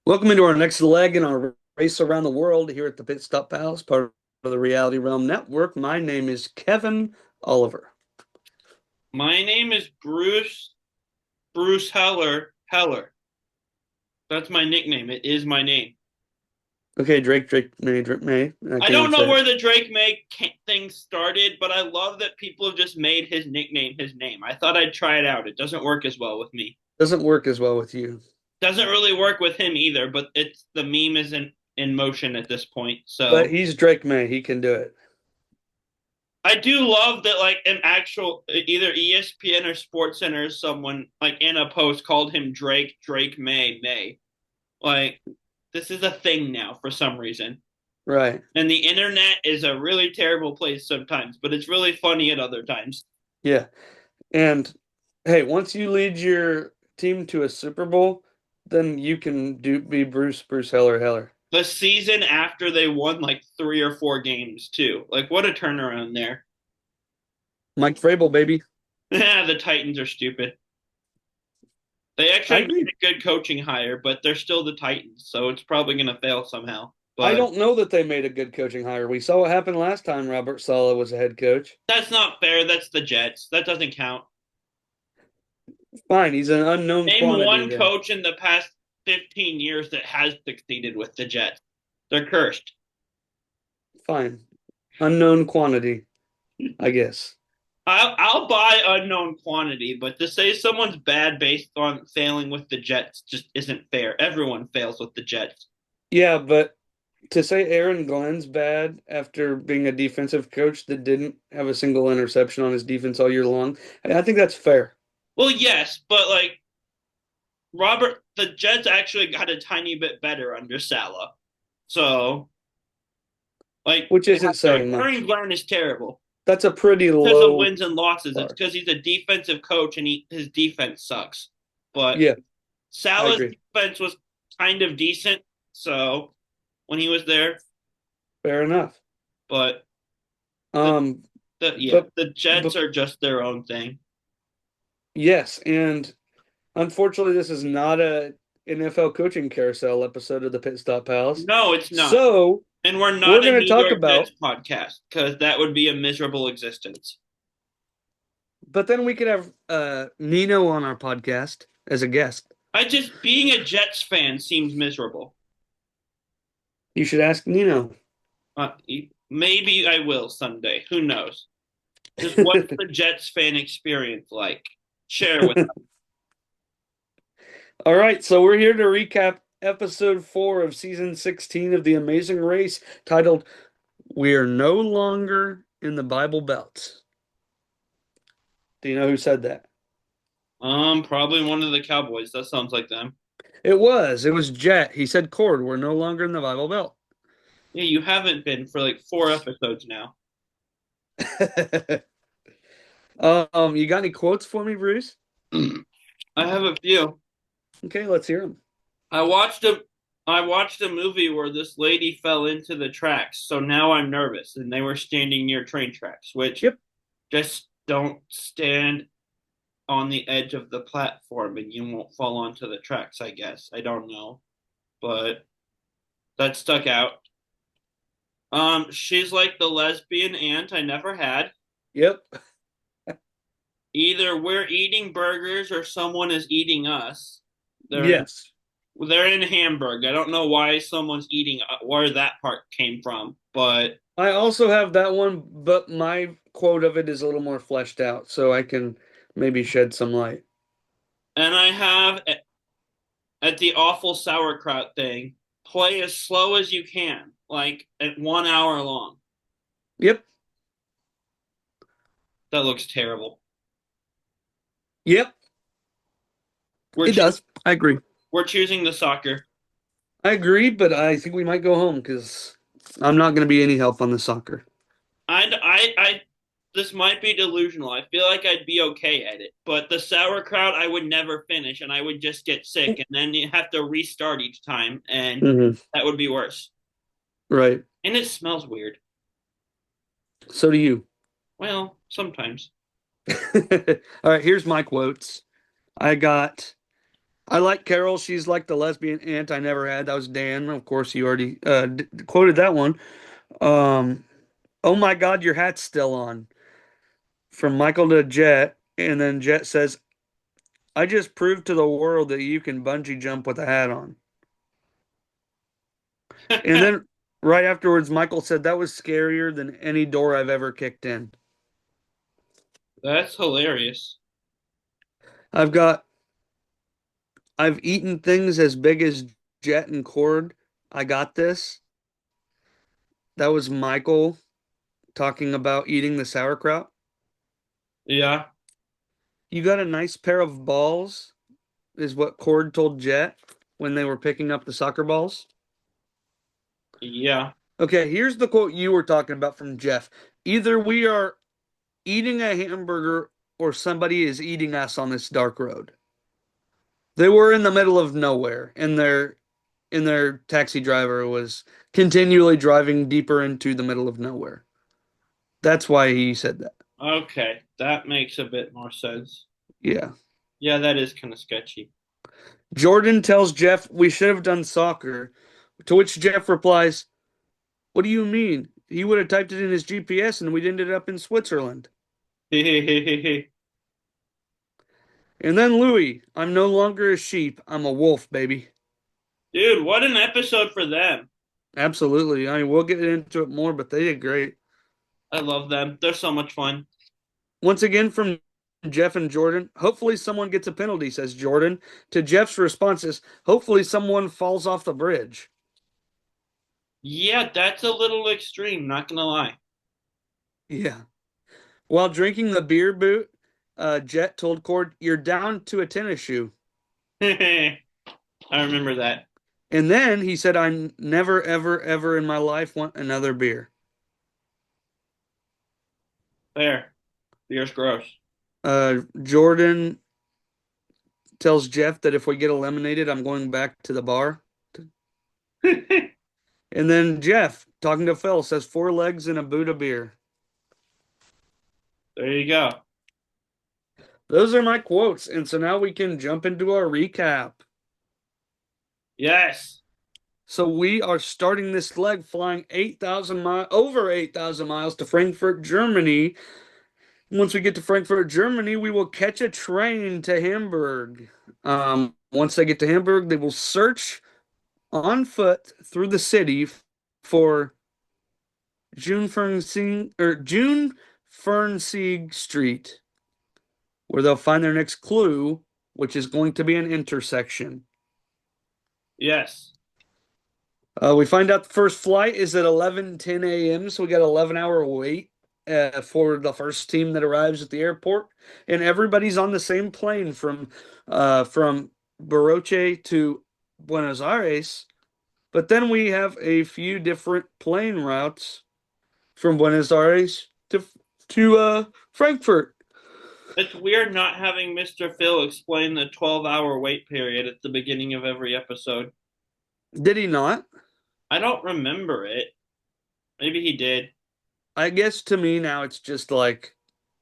Welcome into our next leg in our race around the world here at the Pitstop Pals, part of the Reality Realm Network. My name is Kevin Oliver. My name is Bruce Heller. That's my nickname. It is my name. Okay, Drake May. I I can't even don't know say it. where the Drake May thing started, but I love that people have just made his nickname his name. I thought I'd try it out. It doesn't work as well with me. Doesn't work as well with you. Doesn't really work with him either, but it's the meme is in motion at this point. But So he's Drake May. He can do it. I do love that like an actual either ESPN or SportsCenter someone like in a post called him Drake May. Like this is a thing now for some reason. Right. And the internet is a really terrible place sometimes, but it's really funny at other times. Yeah. And hey, once you lead your team to a Super Bowl, then you can be Bruce Heller. The season after they won like 3 or 4 games too. Like what a turnaround there. Mike Vrabel, baby. The Titans are stupid. They I actually agree. made a good coaching hire, but they're still the Titans, so it's probably going to fail somehow. I But don't know that they made a good coaching hire. We saw what happened last time Robert Saleh was a head coach. that's not fair. That's the Jets. That doesn't count. Fine, he's an unknown Name quantity one then. coach in the past 15 years that has succeeded with the Jets. They're cursed. Fine. Unknown quantity, I guess. I'll buy unknown quantity, but to say someone's bad based on failing with the Jets just isn't fair. Everyone fails with the Jets. Yeah, but to say Aaron Glenn's bad after being a defensive coach that didn't have a single interception on his defense all year long, I think that's fair. Well, yes, but like the Jets actually got a tiny bit better under Salah. So, like, Which isn't saying Aaron much. Glenn is terrible That's a pretty because of low wins and losses. It's bar. because he's a defensive coach and his defense sucks. But Yeah, I Salah's agree. defense was kind of decent. So when he was there, Fair enough. but the Um, yeah, but the Jets but are just their own thing. yes, and unfortunately, this is not a NFL coaching carousel episode of the Pit Stop Pals. No, it's not. So And we're we're not a going to New talk York Jets about, podcast because that would be a miserable existence. but then we could have Nino on our podcast as a guest. Being a Jets fan seems miserable. You should ask Nino. Uh, Maybe I will someday. Who knows? Just what's the Jets fan experience like? Share with us. All right, so we're here to recap episode 4 of season 16 of The Amazing Race, titled "We Are No Longer in the Bible Belt." Do you know who said that? Probably one of the Cowboys. That sounds like them. It was Jet. He said, "Cord, we're no longer in the Bible Belt." Yeah, you haven't been for like 4 episodes now. You got any quotes for me, Bruce? I have a few. Okay, let's hear them. I watched a I watched a movie where this lady fell into the tracks, so now I'm nervous. And they were standing near train tracks, which Yep. just don't stand on the edge of the platform and you won't fall onto the tracks, I guess. I don't know. But that stuck out. She's like the lesbian aunt I never had. Yep. Either we're eating burgers or someone is eating us. They're in Yes. they're in Hamburg. I don't know why someone's eating where that part came from, but I also have that one, but my quote of it is a little more fleshed out, so I can maybe shed some light. and I have at the awful sauerkraut thing, play as slow as you can, like at 1 hour long. Yep. That looks terrible. Yep. We're It cho- does. I agree. we're choosing the soccer. I agree, but I think we might go home because I'm not going to be any help on the soccer. I this might be delusional. I feel like I'd be okay at it, but the sauerkraut I would never finish, and I would just get sick, and then you have to restart each time, and Hmm. that would be worse. Right. And it smells weird. So do you. Well, sometimes. All right, here's my quotes. I got I like Carol. She's like the lesbian aunt I never had. That was Dan. Of course, you already quoted that one. Um, oh my God, your hat's still on. From Michael to Jet. And then Jet says, I just proved to the world that you can bungee jump with a hat on. And then right afterwards, Michael said, that was scarier than any door I've ever kicked in. That's hilarious. I've got, I've eaten things as big as Jet and Cord. I got this. That was Michael talking about eating the sauerkraut. Yeah, You got a nice pair of balls, is what Cord told Jet when they were picking up the soccer balls. yeah. Okay, here's the quote you were talking about from Jeff. Either we are eating a hamburger or somebody is eating us on this dark road. They were in the middle of nowhere, and their taxi driver was continually driving deeper into the middle of nowhere. That's why he said that. Okay, that makes a bit more sense. Yeah. Yeah, that is kind of sketchy. Jordan tells Jeff we should have done soccer, to which Jeff replies, what do you mean? He would have typed it in his GPS and we'd ended up in Switzerland. Dude, And then Louis, I'm no longer a sheep, I'm a wolf, baby. what an episode for them. Absolutely. I mean, we'll get into it more, but they did great. I love them. They're so much fun. Once again from Jeff and Jordan, hopefully someone gets a penalty, says Jordan. To Jeff's response is, hopefully someone falls off the bridge. Yeah, that's a little extreme, not gonna lie. Yeah. While drinking the beer boot, Jet told Cord, you're down to a tennis shoe. I remember that. And then he said, I never, ever, ever in my life want another beer. There. Beer's gross. Jordan tells Jeff that if we get eliminated, I'm going back to the bar. There And then Jeff, talking to Phil, says 4 legs and a boot of beer. you go. Those are my quotes. And so now we can jump into our recap. Yes. So we are starting this leg flying 8,000 miles, over 8,000 miles to Frankfurt, Germany. Once we get to Frankfurt, Germany, we will catch a train to Hamburg. Once they get to Hamburg, they will search on foot through the city for June Fernsieg Street, where they'll find their next clue, which is going to be an intersection. Yes. We find out the first flight is at 11:10 a.m., so we got an 11-hour wait for the first team that arrives at the airport, and everybody's on the same plane from Baroche to Buenos Aires. But then we have a few different plane routes from Buenos Aires to Frankfurt. It's weird not having Mr. Phil explain the 12-hour wait period at the beginning of every episode. Did he not? I don't remember it. Maybe he did. I guess to me now it's just like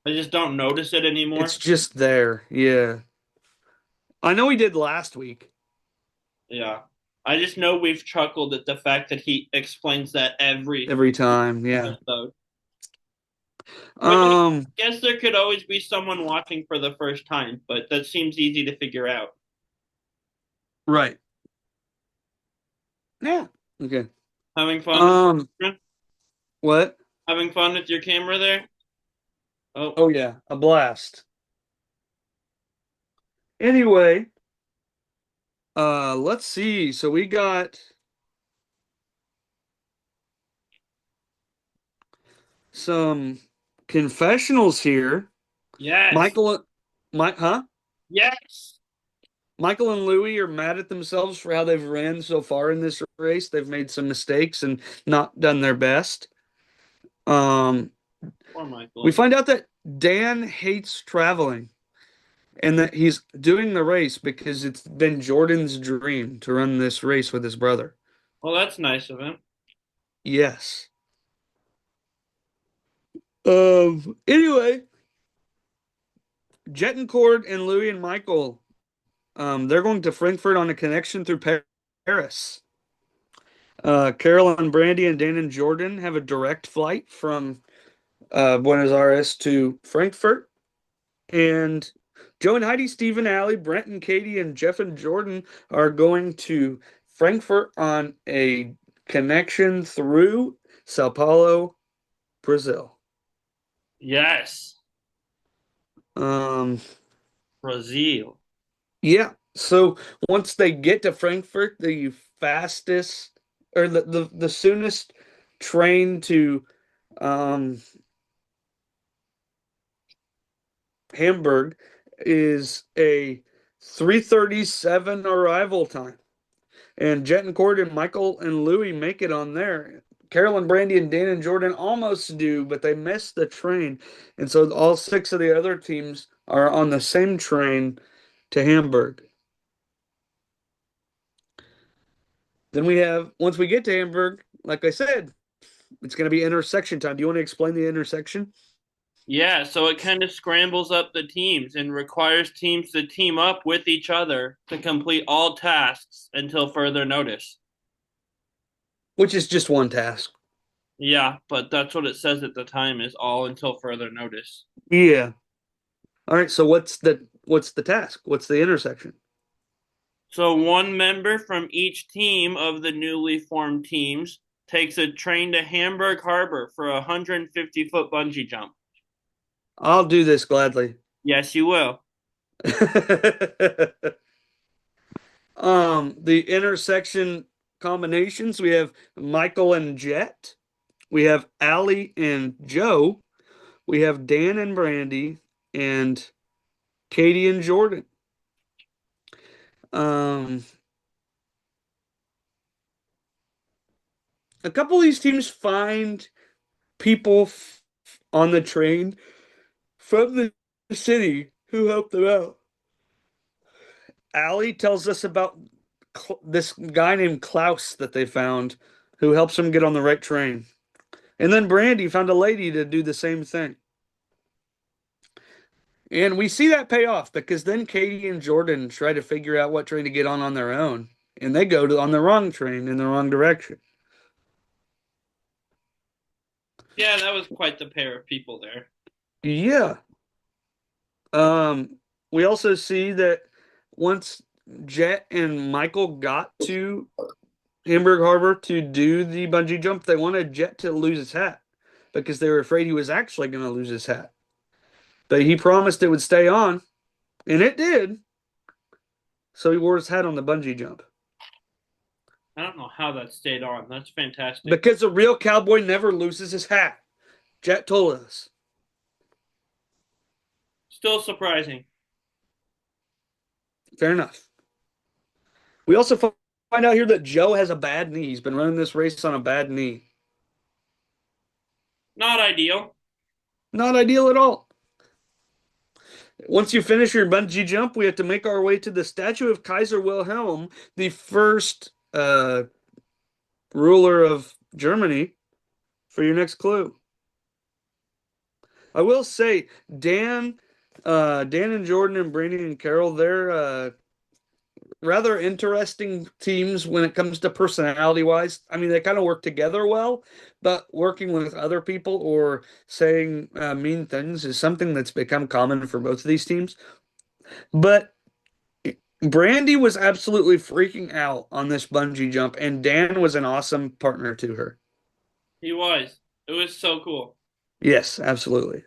I just don't notice it it's anymore. just there. Yeah. I know he did last week. Yeah. I just know we've chuckled at the fact that he explains that every Every time. Yeah. episode. But I Um, guess there could always be someone watching for the first time, but that seems easy to figure out. right. Yeah. Okay. Having fun with Um, what? having fun with your camera there? Oh, Oh yeah, a blast. Anyway, let's see. So we got some confessionals here. yes. Michael, Mike, huh? Yes. Michael and Louie are mad at themselves for how they've ran so far in this race. They've made some mistakes and not done their best. Um, Poor we Michael. find out that Dan hates traveling and that he's doing the race because it's been Jordan's dream to run this race with his brother. Well, that's nice of him. Yes. Anyway, Jet and Cord and Louie and Michael They're going to Frankfurt on a connection through Paris. Carol and Brandy and Dan and Jordan have a direct flight from Buenos Aires to Frankfurt. And Joe and Heidi, Steve and Allie, Brent and Katie, and Jeff and Jordan are going to Frankfurt on a connection through Sao Paulo, Brazil. Yes, Um, Brazil. yeah. So once they get to Frankfurt, the fastest or the soonest train to um, Hamburg is a 3:37 arrival time. And Jet and Cord and Michael and Louie make it on there. Carolyn, Brandy, and Dan and Jordan almost do, but they miss the train. And so all six of the other teams are on the same train to Hamburg. Then we have, once we get to Hamburg, like I said, it's going to be intersection time. Do you want to explain the intersection? Yeah, so it kind of scrambles up the teams and requires teams to team up with each other to complete all tasks until further notice. Which is just one task. Yeah, but that's what it says at the time is all until further notice. Yeah. All right. So what's the task? What's the intersection? So one member from each team of the newly formed teams takes a train to Hamburg Harbor for a 150-foot bungee jump. I'll do this gladly. Yes, you will. The intersection combinations, we have Michael and Jet, we have Allie and Joe, we have Dan and Brandy, and Katie and Jordan. Um, a couple of these teams find people on the train from the city who help them out. Allie tells us about this guy named Klaus that they found who helps them get on the right train. And then Brandy found a lady to do the same thing. And we see that pay off because then Katie and Jordan try to figure out what train to get on their own. And they go on the wrong train in the wrong direction. Yeah, that was quite the pair of people there. Yeah. Um, we also see that once Jet and Michael got to Hamburg Harbor to do the bungee jump, they wanted Jet to lose his hat because they were afraid he was actually going to lose his hat. But he promised it would stay on, and it did. So he wore his hat on the bungee jump. I don't know how that stayed on. That's fantastic. Because a real cowboy never loses his hat. Jet told us. Still surprising. Fair enough. We also find out here that Joe has a bad knee. He's been running this race on a bad knee. Not ideal. Not ideal at all. Once you finish your bungee jump, we have to make our way to the statue of Kaiser Wilhelm, the first ruler of Germany, for your next clue. I will say, Dan and Jordan and Brady and Carol, they're rather interesting teams when it comes to personality wise. I mean, they kind of work together well, but working with other people or saying mean things is something that's become common for both of these teams. But Brandy was absolutely freaking out on this bungee jump, and Dan was an awesome partner to her. He was. It was so cool. Yes, absolutely.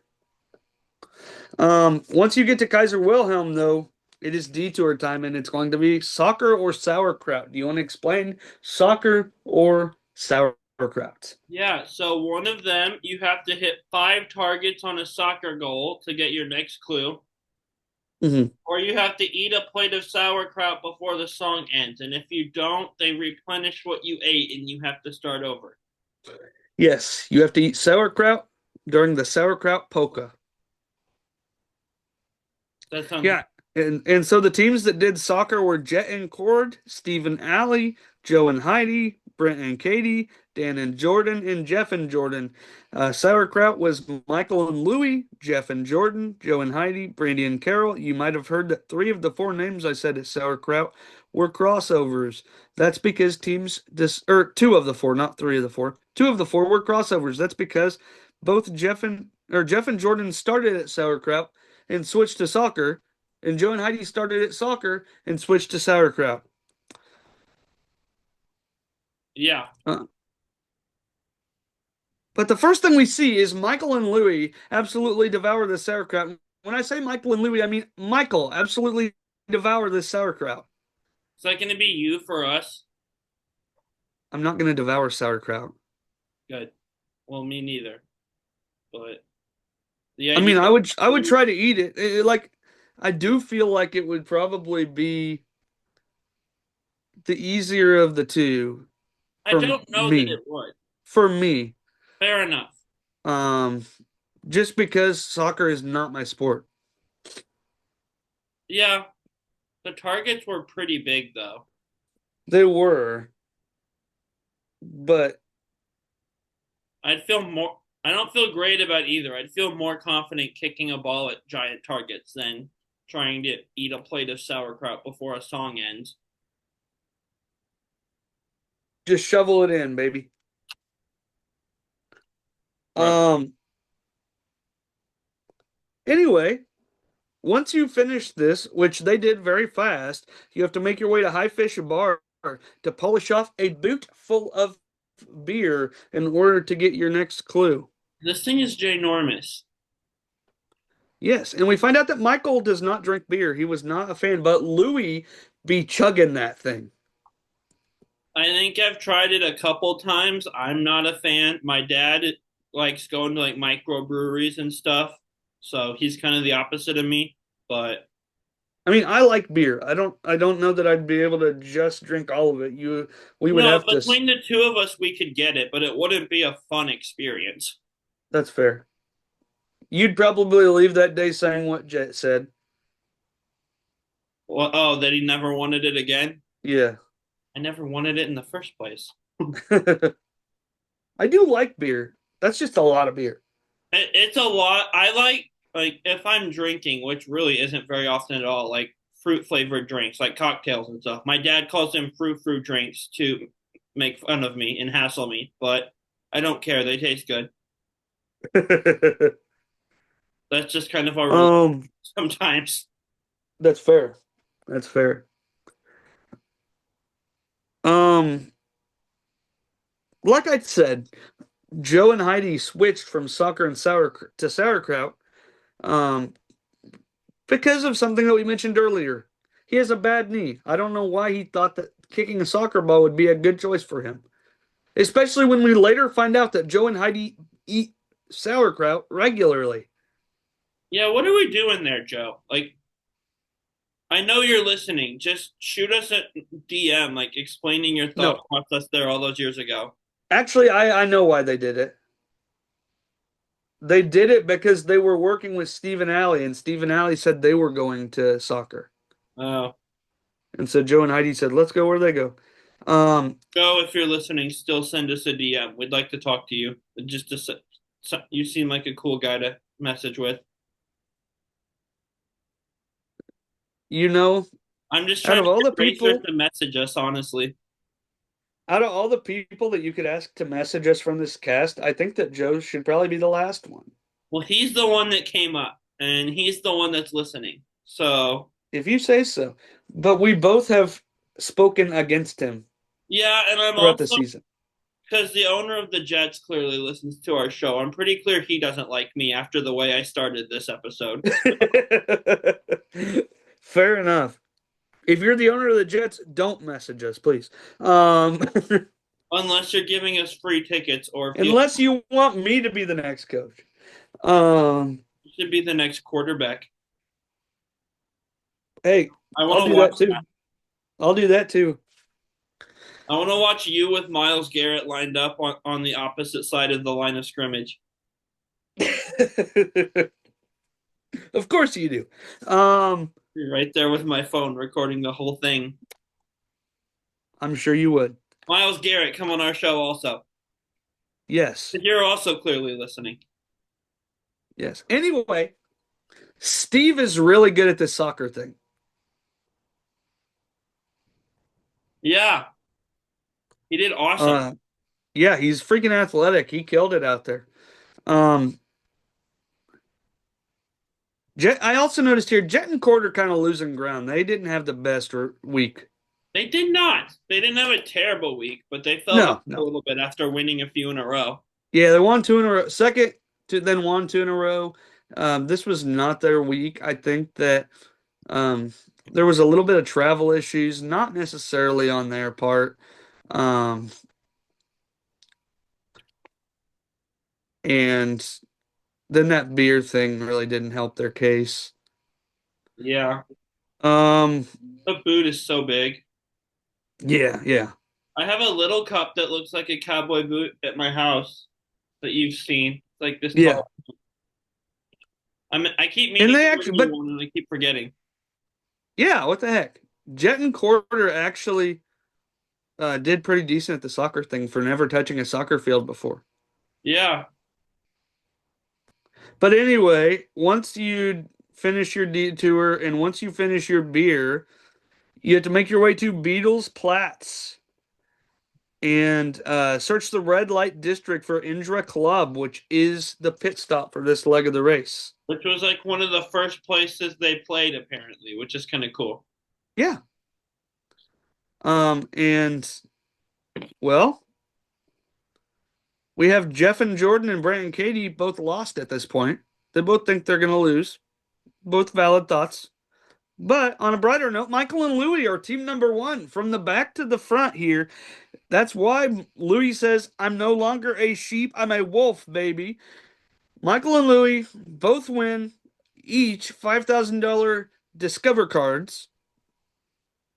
Once you get to Kaiser Wilhelm, though, it is detour time, and it's going to be soccer or sauerkraut. Do you want to explain soccer or sauerkraut? Yeah, so one of them, you have to hit 5 targets on a soccer goal to get your next clue, Hmm. or you have to eat a plate of sauerkraut before the song ends. And if you don't, they replenish what you ate and you have to start over. Yes, you have to eat sauerkraut during the sauerkraut polka. That sounds Yeah, and so the teams that did soccer were Jet and Cord, Steve and Allie, Joe and Heidi, Brent and Katie, Dan and Jordan, and Jeff and Jordan. Sauerkraut was Michael and Louie, Jeff and Jordan, Joe and Heidi, Brandy and Carol. You might have heard that three of the four names I said at Sauerkraut were crossovers. That's because teams or two of the four, not three of the four. Two of the four were crossovers. That's because both Jeff and Jordan started at Sauerkraut and switched to soccer, and Joe and Heidi started at soccer and switched to Sauerkraut. Yeah. Uh, but the first thing we see is Michael and Louie absolutely devour the sauerkraut. When I say Michael and Louie, I mean Michael absolutely devour this sauerkraut. Is that going to be you for us? I'm not going to devour sauerkraut. Good. Well, me neither. But the I idea mean, I would of try to eat it. Like I do feel like it would probably be the easier of the two I for don't know that me. it would. For me, Fair enough. um, just because soccer is not my sport. Yeah, the targets were pretty big though. They were, but I'd feel more. I don't feel great about either. I'd feel more confident kicking a ball at giant targets than trying to eat a plate of sauerkraut before a song ends. just shovel it in, baby. Right. Um, anyway, once you finish this, which they did very fast, you have to make your way to High Fish Bar to polish off a boot full of beer in order to get your next clue. This thing is ginormous. Yes, and we find out that Michael does not drink beer. He was not a fan, but Louis be chugging that thing. I think I've tried it a couple times. I'm not a fan. My dad likes going to like microbreweries and stuff, so he's kind of the opposite of me. But I mean, I like beer. I don't know that I'd be able to just drink all of it. We would no, have to. between the two of us, we could get it, but it wouldn't be a fun experience. That's fair. You'd probably leave that day saying what Jet said. Well, oh, that he never wanted it again? Yeah. I never wanted it in the first place. I do like beer. That's just a lot of beer. It's a lot. I like if I'm drinking, which really isn't very often at all, like fruit flavored drinks, like cocktails and stuff. My dad calls them fruit drinks to make fun of me and hassle me, but I don't care. They taste good. That's just kind of our relationship Um, sometimes. that's fair. That's fair. Um, like I said, Joe and Heidi switched from soccer and sour to sauerkraut, um, because of something that we mentioned earlier. He has a bad knee. I don't know why he thought that kicking a soccer ball would be a good choice for him. Especially when we later find out that Joe and Heidi eat sauerkraut regularly. Yeah, what are we doing there, Joe? Like, I know you're listening. Just shoot us a DM, like explaining your thought No, process there all those years ago. actually, I know why they did it. They did it because they were working with Stephen Alley, and Stephen Alley said they were going to soccer. Oh, And so Joe and Heidi said, let's go where they go. Um, Joe, if you're listening, still send us a DM. We'd like to talk to you. Just to, you seem like a cool guy to message with. you know, I'm just out trying of to all get the racers people, to message us, honestly. out of all the people that you could ask to message us from this cast, I think that Joe should probably be the last one. Well, he's the one that came up, and he's the one that's listening. So, If you say so. But we both have spoken against him yeah, and I'm throughout the also, season. because the owner of the Jets clearly listens to our show, I'm pretty clear he doesn't like me after the way I started this episode. Fair enough. If you're the owner of the Jets, don't message us, please. Um, Unless you're giving us free tickets or if you unless you want me to be the next coach. Um, should be the next quarterback. hey, I want I'll to do watch that too. that. I'll do that too. I want to watch you with Myles Garrett lined up on the opposite side of the line of scrimmage. Of course you do. Right there with my phone recording the whole thing. I'm sure you would. Miles Garrett, come on our show also. Yes. You're also clearly listening. Yes. Anyway, Steve is really good at this soccer thing. Yeah, he did awesome. Uh, yeah, he's freaking athletic. He killed it out there. Um, I also noticed here, Jet and Cord are kind of losing ground. They didn't have the best week. They did not. They didn't have a terrible week, but they fell back No, a no. little bit after winning a few in a row. Yeah, they won two in a row. Second to then won two in a row. This was not their week. I think that um, there was a little bit of travel issues, not necessarily on their part. Um, and then that beer thing really didn't help their case. Yeah, Um, the boot is so big. yeah, yeah, I have a little cup that looks like a cowboy boot at my house that you've seen. It's like this yeah. tall. I keep And meaning they to actually, bring you but one and I keep forgetting. yeah, what the heck? Jet and Quarter actually did pretty decent at the soccer thing for never touching a soccer field before. Yeah, But anyway, once you finish your detour and once you finish your beer, you have to make your way to Beatles Platz and search the red light district for Indra Club, which is the pit stop for this leg of the race. which was like one of the first places they played apparently, which is kind of cool. Yeah. And well, we have Jeff and Jordan and Brant and Katie both lost at this point. They both think they're going to lose. Both valid thoughts. But on a brighter note, Michael and Louie are team number one from the back to the front here. That's why Louis says, I'm no longer a sheep, I'm a wolf, baby. Michael and Louis both win each $5,000 Discover cards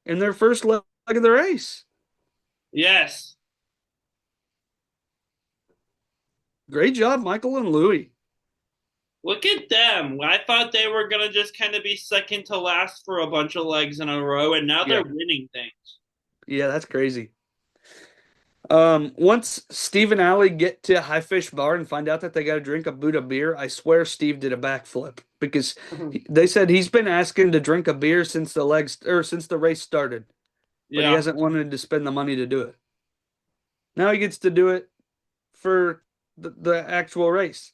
in their first leg of the race. Yes. Great job, Michael and Louis. Look at them. I thought they were going to just kind of be second to last for a bunch of legs in a row, and now they're Yeah. winning things. Yeah, that's crazy. Once Steve and Allie get to High Fish Bar and find out that they got to drink a boot of beer, I swear Steve did a backflip because they said he's been asking to drink a beer since the legs or since the race started, but he Yeah. hasn't wanted to spend the money to do it. Now he gets to do it for the actual race.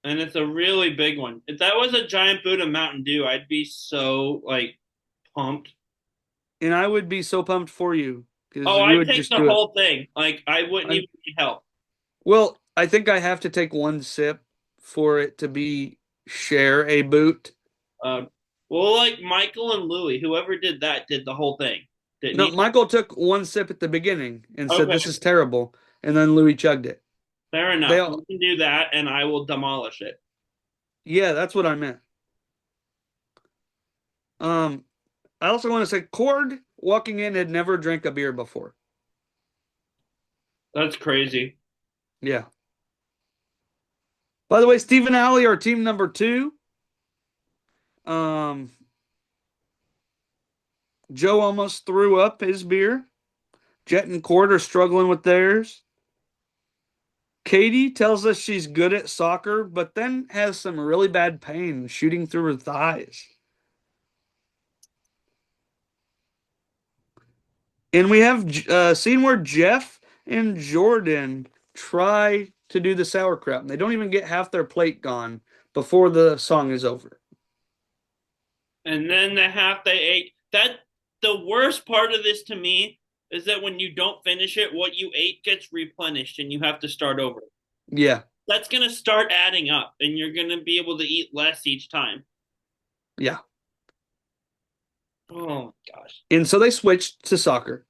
And it's a really big one. If that was a giant boot of Mountain Dew, I'd be so like pumped. And I would be so pumped for you because Oh, you I'd would take just the do it. whole thing. Like I wouldn't I, even need help. well, I think I have to take one sip for it to be share a boot. Um, well, like Michael and Louie, whoever did that did the whole thing, didn't No, he? Michael took one sip at the beginning and said, Okay, "This is terrible," and then Louis chugged it. fair They enough. You all, can do that, and I will demolish it. yeah, that's what I meant. Um, I also want to say, Cord walking in had never drank a beer before. That's crazy. Yeah. By the way, Steve and Allie are team number two. Um, Joe almost threw up his beer. Jet and Cord are struggling with theirs. Katie tells us she's good at soccer, but then has some really bad pain shooting through her thighs. And we have a scene where Jeff and Jordan try to do the sauerkraut, and they don't even get half their plate gone before the song is over. And then the half they ate. That the worst part of this to me is that when you don't finish it, what you ate gets replenished, and you have to start over. Yeah, That's gonna start adding up, and you're gonna be able to eat less each time. yeah. Oh my gosh. And so they switched to soccer.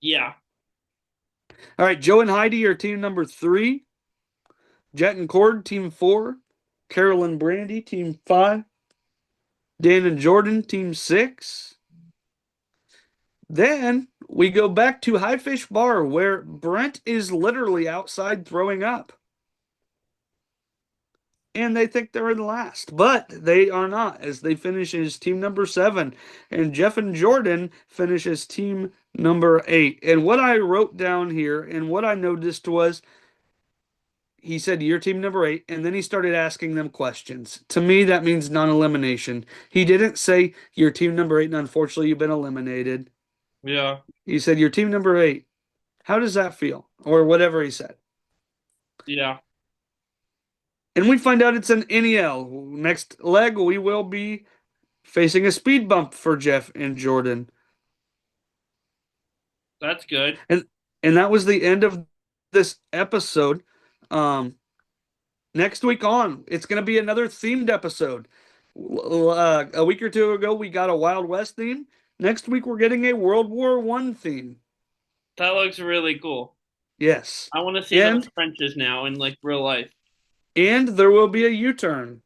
Yeah. All right, Joe and Heidi are team number three. Jet and Cord, team four. Carol and Brandy, team five. Dan and Jordan, team six. Then we go back to High Fish Bar where Brent is literally outside throwing up. and they think they're in last, but they are not, as they finish as team number 7, and Jeff and Jordan finish as team number 8. And what I wrote down here and what I noticed was he said, "You're team number 8," and then he started asking them questions. To me, that means non-elimination. He didn't say, "You're team number 8, and unfortunately, you've been eliminated." Yeah, He said, "You're team number 8. How does that feel?" Or whatever he said. yeah, And we find out it's an NEL. Next leg, we will be facing a speed bump for Jeff and Jordan. that's good. And that was the end of this episode. Um, Next week on, it's going to be another themed episode. A week or two ago, we got a Wild West theme. Next week, we're getting a World War One theme. That looks really cool. Yes, I want to see those and trenches now in like real life. there will be a U-turn.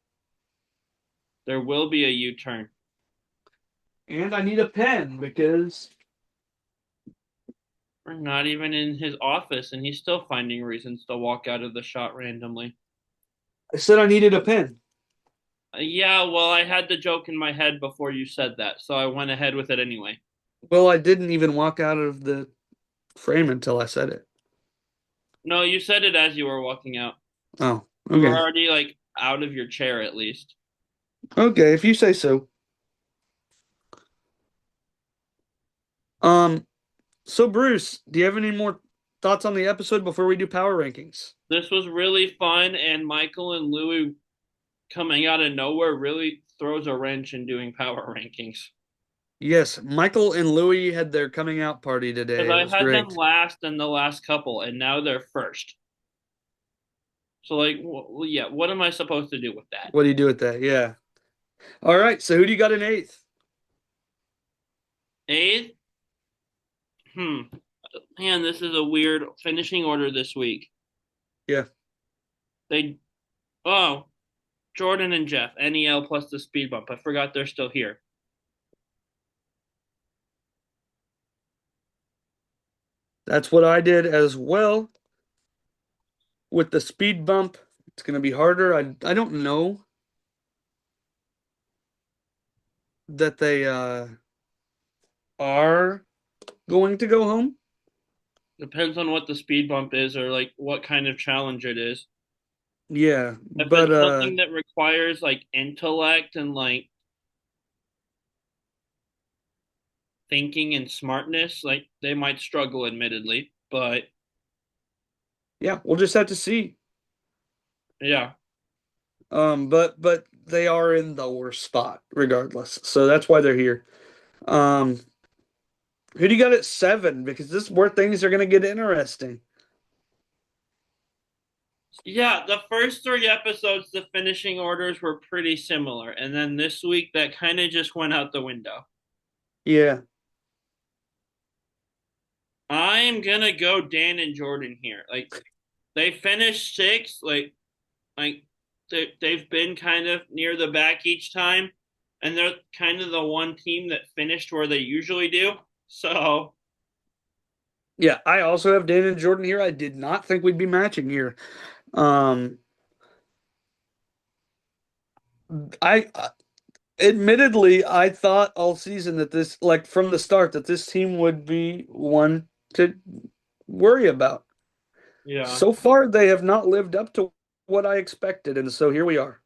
There will be a U-turn. And I need a pen because We're not even in his office, and he's still finding reasons to walk out of the shot randomly. I said I needed a pen. Yeah, well, I had the joke in my head before you said that, so I went ahead with it anyway. Well, I didn't even walk out of the frame until I said it. No, you said it as you were walking out. Oh, You were okay. already like out of your chair at least. Okay, if you say so. Um, so Bruce, do you have any more thoughts on the episode before we do power rankings? This was really fun, and Michael and Louis coming out of nowhere really throws a wrench in doing power rankings. Yes, Michael and Louie had their coming out party Because today. It I was had them great. last in the last couple, and now they're first. So, like, yeah, what am I supposed to do with that? What do you do with that? Yeah. All right, so who do you got in eighth? Eighth? Hmm. Man, this is a weird finishing order this week. Yeah, They, oh, Jordan and Jeff, NEL plus the speed bump. I forgot they're still here. that's what I did as well with the speed bump. It's going to be harder. I don't know that they are going to go home. Depends on what the speed bump is or like what kind of challenge it is. Yeah, If but it's something that requires like intellect and like thinking and smartness, like they might struggle, admittedly. But yeah, we'll just have to see. yeah, But they are in the worst spot regardless. So that's why they're here. Um, who do you got at 7? Because this is where things are going to get interesting. yeah. The first three episodes, the finishing orders were pretty similar, and then this week that kind of just went out the window. Yeah. I'm gonna go Dan and Jordan here. Like they finished sixth, like they've been kind of near the back each time, and they're kind of the one team that finished where they usually do. So Yeah, I also have Dan and Jordan here. I did not think we'd be matching here. Um, I admittedly I thought all season that this, like from the start, that this team would be one to worry about. yeah, So far, they have not lived up to what I expected, and so here we are.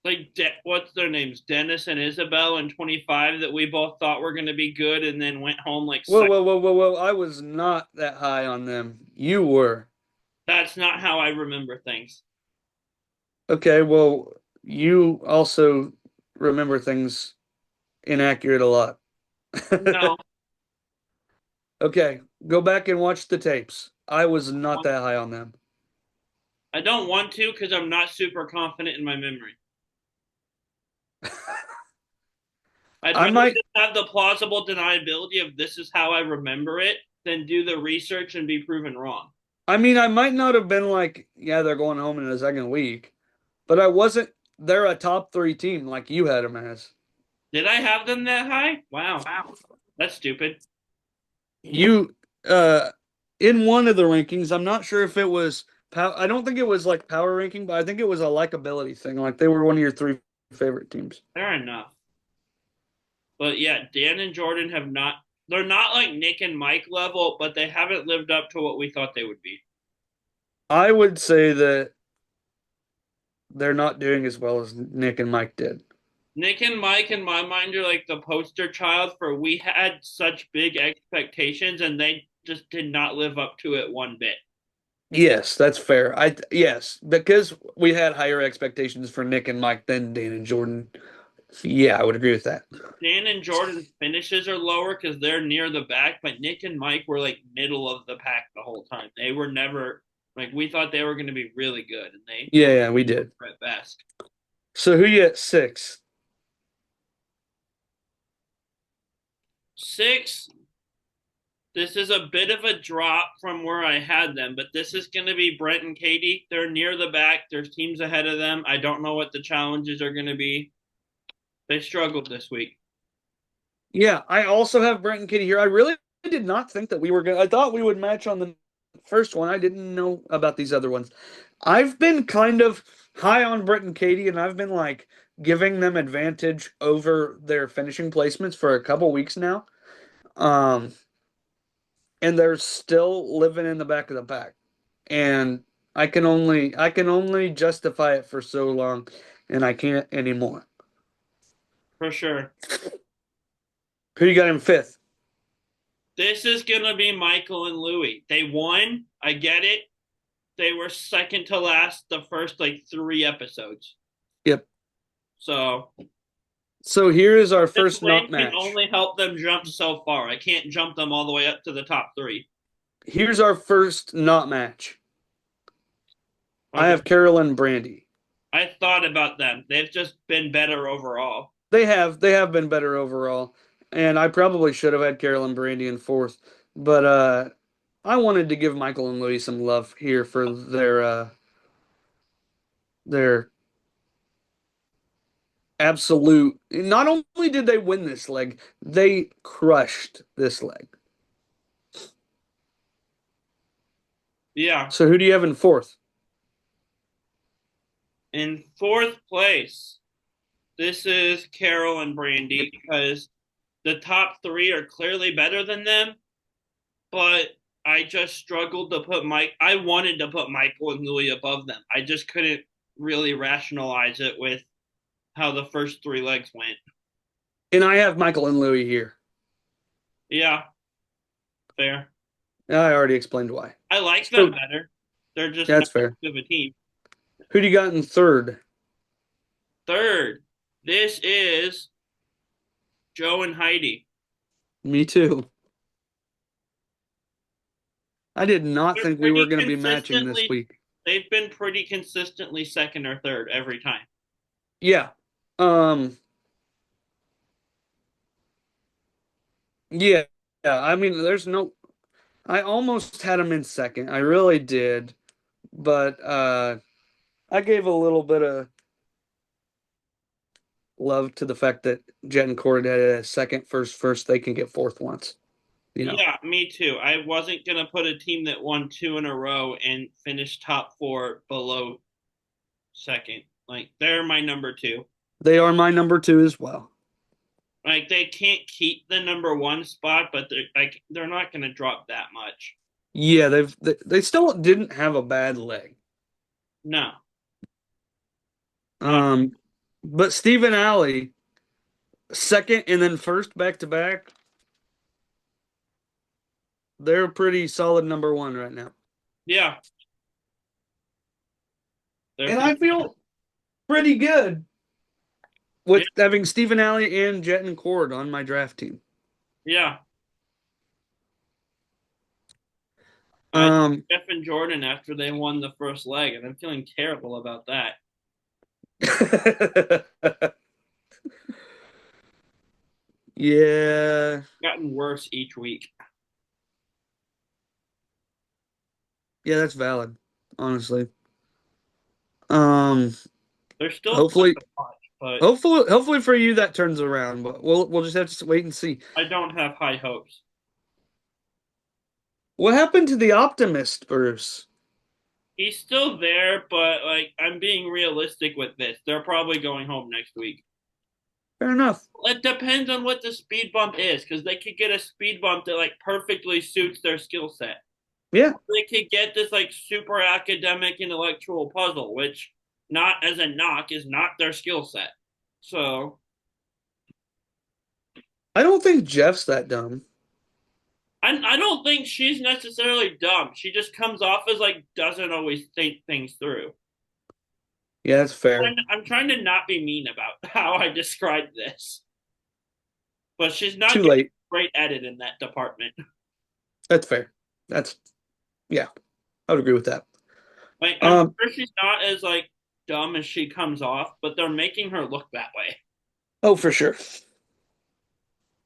like what's their names, Dennis and Isabel in 25 that we both thought were going to be good, and then went home like Whoa, second. whoa, whoa, whoa, whoa! I was not that high on them. You were. That's not how I remember things. Okay, well, you also remember things inaccurate a lot. No, Okay, go back and watch the tapes. I was not that high on them. I don't want to because I'm not super confident in my memory. I'd I rather might, just have the plausible deniability of this is how I remember it than do the research and be proven wrong. I mean, I might not have been like, yeah, they're going home in the second week, but I wasn't, they're a top 3 team like you had them as. Did I have them that high? Wow, that's stupid. You, uh, in one of the rankings, I'm not sure if it was I don't think it was like power ranking, but I think it was a likability thing. Like they were one of your three favorite teams. Fair enough. But yeah, Dan and Jordan have not. They're not like Nick and Mike level, but they haven't lived up to what we thought they would be. I would say that they're not doing as well as Nick and Mike did. Nick and Mike, in my mind, are like the poster child for we had such big expectations and they just did not live up to it one bit. Yes, that's fair. Yes, because we had higher expectations for Nick and Mike than Dan and Jordan. Yeah, I would agree with that. Dan and Jordan's finishes are lower because they're near the back, but Nick and Mike were like middle of the pack the whole time. They were never like we thought they were going to be really good, and they Yeah, yeah, we did. were at best. So who you at six? Six, this is a bit of a drop from where I had them, but this is going to be Brent and Katie. They're near the back. There's teams ahead of them. I don't know what the challenges are going to be. They struggled this week. Yeah, I also have Brent and Katie here. I really did not think that we were going to. I thought we would match on the first one. I didn't know about these other ones. I've been kind of high on Brent and Katie, and I've been like giving them advantage over their finishing placements for a couple weeks now. Um, and they're still living in the back of the pack. And I can only justify it for so long, and I can't anymore. For sure. Who you got in fifth? This is going to be Michael and Louie. They won. I get it. They were second to last the first like 3 episodes. Yep. So So here is our this first win not can match. only help them jump so far. I can't jump them all the way up to the top three. Here's our first not match. I Okay. have Carol and Brandy. I thought about them. They've just been better overall. They have been better overall, and I probably should have had Carol and Brandy in fourth, but I wanted to give Michael and Louis some love here for their absolute. Not only did they win this leg, they crushed this leg. Yeah. So who do you have in fourth? In fourth place, this is Carol and Brandy because the top three are clearly better than them, but I just struggled to put Mike. I wanted to put Michael and Louis above them. I just couldn't really rationalize it with how the first 3 legs went. And I have Michael and Louis here. Yeah, fair. I already explained why. I like them So better. They're just not that's as fair. good of a team. Who do you got in third? Third, this is Joe and Heidi. Me too. I did not They're think we were pretty going to be matching this consistently. week. They've been pretty consistently second or third every time. Yeah. Um, yeah. Yeah. I mean, there's no I almost had him in second. I really did. But I gave a little bit of love to the fact that Jet and Cord had a second, first, they can get fourth once. You know. Yeah, me too. I wasn't gonna put a team that won 2 in a row and finished top four below second. Like they're my number two. They are my number two as well. Like they can't keep the number one spot, but they're not gonna drop that much. Yeah, they still didn't have a bad leg. No, not Um, but Stephen Alley, second and then first back to back, they're a pretty solid number one right now. yeah. They're And I feel pretty good yeah, with having Stephen Alley and Jet and Cord on my draft team. yeah. I Um, Jeff and Jordan after they won the first leg, and I'm feeling terrible about that. yeah, Gotten worse each week. yeah, that's valid, honestly. Um, They're still fun hopefully, to watch, but hopefully for you that turns around, but we'll just have to wait and see. I don't have high hopes. What happened to the optimist, Bruce? He's still there, but like I'm being realistic with this. They're probably going home next week. Fair enough. It depends on what the speed bump is, because they could get a speed bump that like perfectly suits their skill set. Yeah, They could get this like super academic intellectual puzzle, which not as a knock is not their skill set. So I don't think Jeff's that dumb. I don't think she's necessarily dumb. She just comes off as like doesn't always think things through. Yeah, that's fair. I'm trying to not be mean about how I described this, but she's not Too getting late. a great edit in that department. That's fair. That's yeah, I would agree with that. Like I'm Um, sure she's not as like dumb as she comes off, but they're making her look that way. oh, for sure.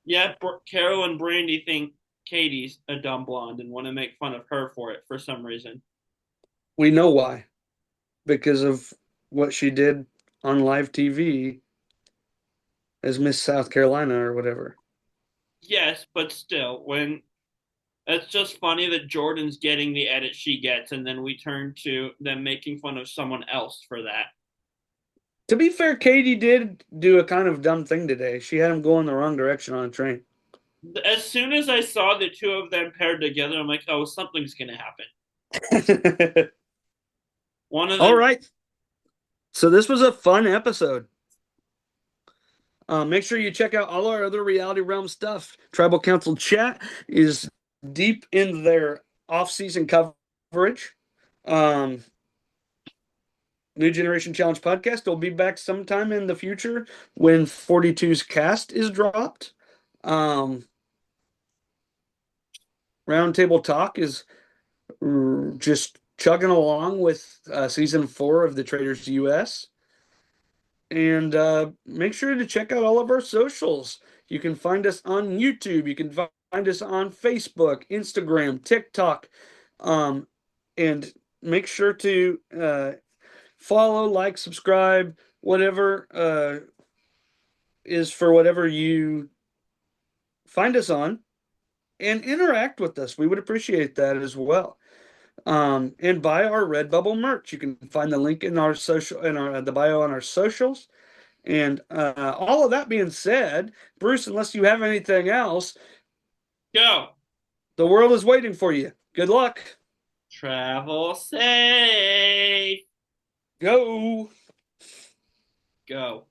Yeah, Carol and Brandy think Katie's a dumb blonde and want to make fun of her for it for some reason. We know why. Because of what she did on live TV as Miss South Carolina or whatever. Yes, but still, when it's just funny that Jordan's getting the edit she gets, and then we turn to them making fun of someone else for that. To be fair, Katie did do a kind of dumb thing today. She had him go in the wrong direction on a train. As soon as I saw the two of them paired together, I'm like, oh, something's gonna happen. One of All them, right. So this was a fun episode. Make sure you check out all our other Reality Realm stuff. Tribal Council Chat is deep in their off-season coverage. Um, New Generation Challenge podcast will be back sometime in the future when 42's cast is dropped. Um, Roundtable Talk is just chugging along with season 4 of the Traders US. And make sure to check out all of our socials. You can find us on YouTube. You can find us on Facebook, Instagram, TikTok. Um, and make sure to follow, like, subscribe, whatever is for whatever you find us on, and interact with us. We would appreciate that as well. And buy our Redbubble merch. You can find the link in our social in our the bio on our socials. And all of that being said, Bruce, unless you have anything else, go, the world is waiting for you. Good luck. travel safe, Go. go.